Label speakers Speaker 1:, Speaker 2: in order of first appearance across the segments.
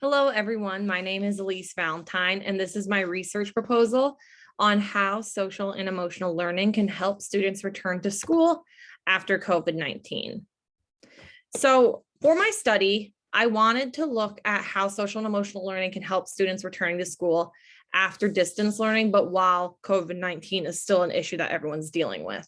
Speaker 1: Hello, everyone. My name is Elise Valentine, and this is my research proposal on how social and emotional learning can help students return to school after COVID-19. So for my study, I wanted to look at how social and emotional learning can help students returning to school after distance learning, but while COVID-19 is still an issue that everyone's dealing with.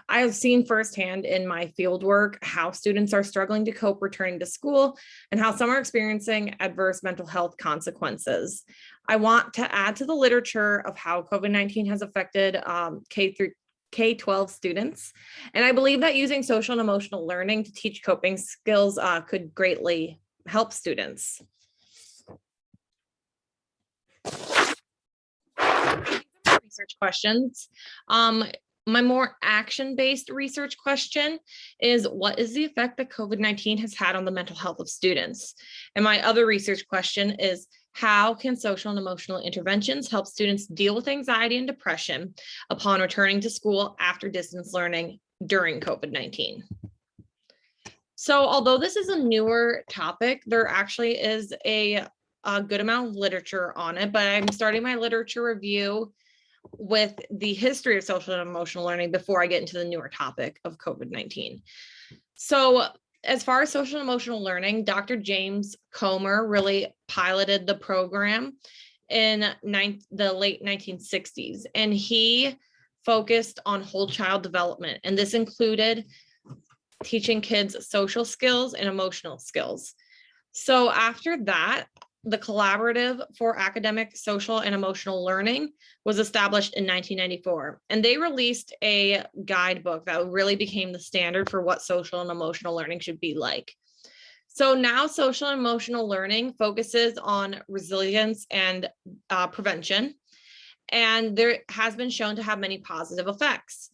Speaker 1: I have seen firsthand in my field work how students are struggling to cope returning to school and how some are experiencing adverse mental health consequences. I want to add to the literature of how COVID-19 has affected K-12 students. And I believe that using social and emotional learning to teach coping skills could greatly help students. Research questions. My more action-based research question is, what is the effect that COVID-19 has had on the mental health of students? And my other research question is, how can social and emotional interventions help students deal with anxiety and depression upon returning to school after distance learning during COVID-19? So although this is a newer topic, there actually is a good amount of literature on it, but I'm starting my literature review with the history of social and emotional learning before I get into the newer topic of COVID-19. So as far as social and emotional learning, Dr. James Comer really piloted the program in the late 1960s, and he focused on whole child development. And this included teaching kids social skills and emotional skills. So after that, the Collaborative for Academic, Social, and Emotional Learning was established in 1994, and they released a guidebook that really became the standard for what social and emotional learning should be like. So now social and emotional learning focuses on resilience and prevention, and there has been shown to have many positive effects,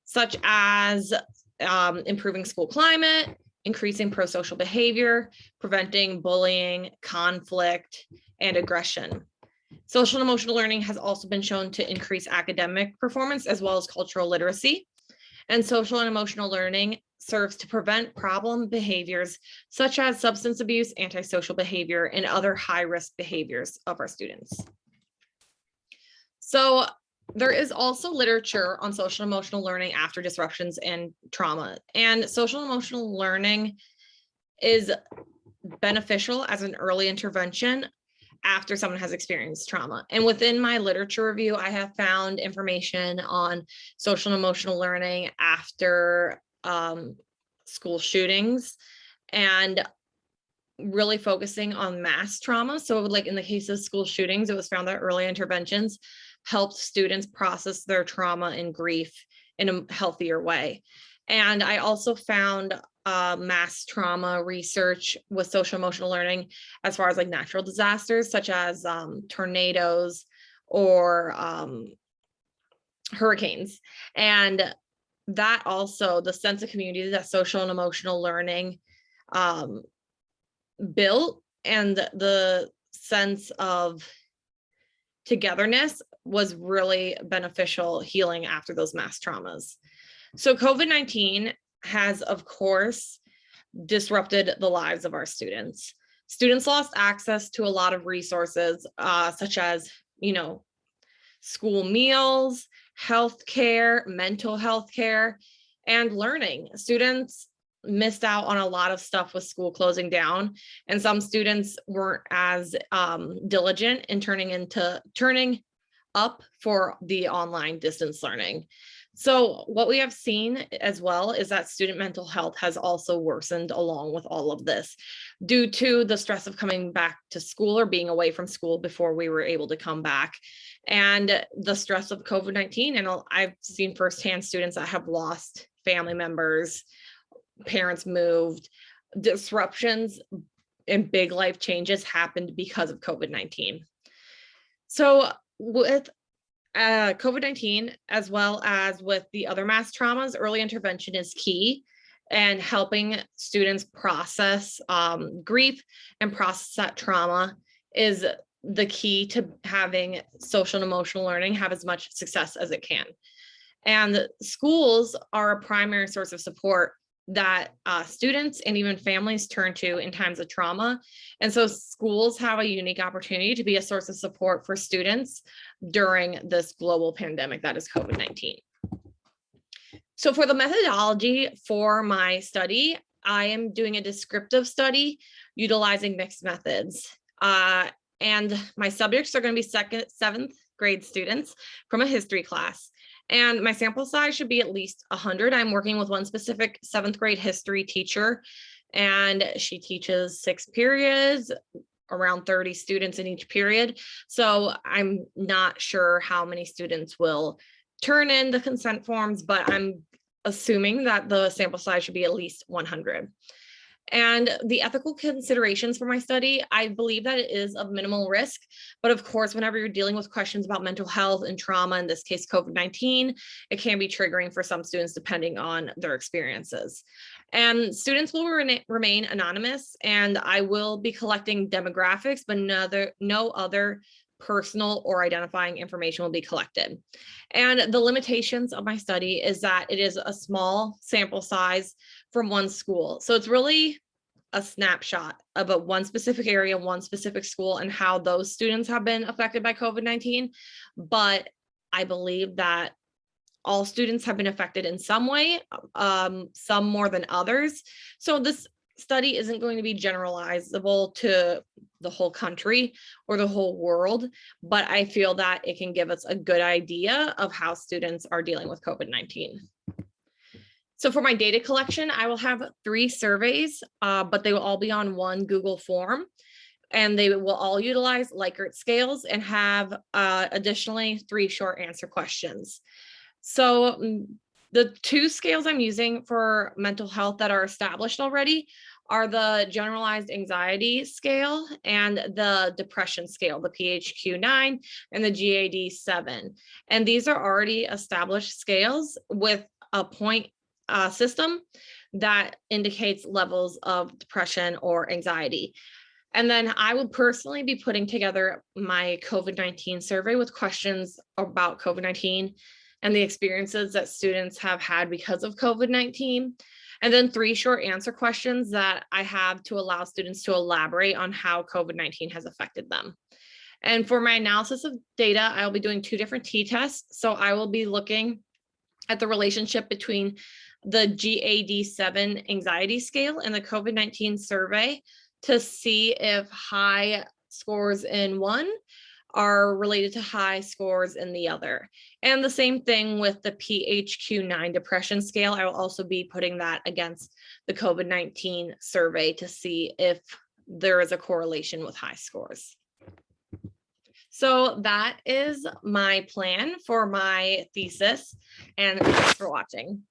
Speaker 1: such as improving school climate, increasing pro-social behavior, preventing bullying, conflict, and aggression. Social and emotional learning has also been shown to increase academic performance as well as cultural literacy. And social and emotional learning serves to prevent problem behaviors such as substance abuse, antisocial behavior, and other high-risk behaviors of our students. So there is also literature on social and emotional learning after disruptions and trauma. And social and emotional learning is beneficial as an early intervention after someone has experienced trauma. And within my literature review, I have found information on social and emotional learning after school shootings and really focusing on mass trauma. So like in the case of school shootings, it was found that early interventions helped students process their trauma and grief in a healthier way. And I also found mass trauma research with social emotional learning as far as like natural disasters, such as tornadoes or hurricanes. And that also, the sense of community that social and emotional learning built, and the sense of togetherness was really beneficial healing after those mass traumas. So COVID-19 has, of course, disrupted the lives of our students. Students lost access to a lot of resources, such as, school meals, healthcare, mental health care, and learning. Students missed out on a lot of stuff with school closing down, and some students weren't as diligent in turning up for the online distance learning. So what we have seen as well is that student mental health has also worsened along with all of this due to the stress of coming back to school or being away from school before we were able to come back, and the stress of COVID-19. And I've seen firsthand students that have lost family members, parents moved, disruptions and big life changes happened because of COVID-19. So with COVID-19, as well as with the other mass traumas, early intervention is key, and helping students process grief and process that trauma is the key to having social and emotional learning have as much success as it can. And schools are a primary source of support that students and even families turn to in times of trauma. And so schools have a unique opportunity to be a source of support for students during this global pandemic that is COVID-19. So for the methodology for my study, I am doing a descriptive study utilizing mixed methods. And my subjects are going to be 7th grade students from a history class. And my sample size should be at least 100. I'm working with one specific 7th grade history teacher, and she teaches 6 periods, around 30 students in each period. So I'm not sure how many students will turn in the consent forms, but I'm assuming that the sample size should be at least 100. And the ethical considerations for my study, I believe that it is of minimal risk. But of course, whenever you're dealing with questions about mental health and trauma, in this case, COVID-19, it can be triggering for some students depending on their experiences. And students will remain anonymous, and I will be collecting demographics, but no other personal or identifying information will be collected. And the limitations of my study is that it is a small sample size from one school. So it's really a snapshot about one specific area, one specific school, and how those students have been affected by COVID-19. But I believe that all students have been affected in some way, some more than others. So this study isn't going to be generalizable to the whole country or the whole world, but I feel that it can give us a good idea of how students are dealing with COVID-19. So for my data collection, I will have 3 surveys, but they will all be on one Google form, and they will all utilize Likert scales and have additionally 3 short answer questions. So the 2 scales I'm using for mental health that are established already are the generalized anxiety scale and the depression scale, the PHQ-9 and the GED7. And these are already established scales with a point system that indicates levels of depression or anxiety. And then I will personally be putting together my COVID-19 survey with questions about COVID-19 and the experiences that students have had because of COVID-19. And then 3 short answer questions that I have to allow students to elaborate on how COVID-19 has affected them. And for my analysis of data, I'll be doing 2 different t-tests. So I will be looking at the relationship between the GED7 anxiety scale and the COVID-19 survey to see if high scores in one are related to high scores in the other. And the same thing with the PHQ-9 depression scale. I will also be putting that against the COVID-19 survey to see if there is a correlation with high scores. So that is my plan for my thesis, and thanks for watching.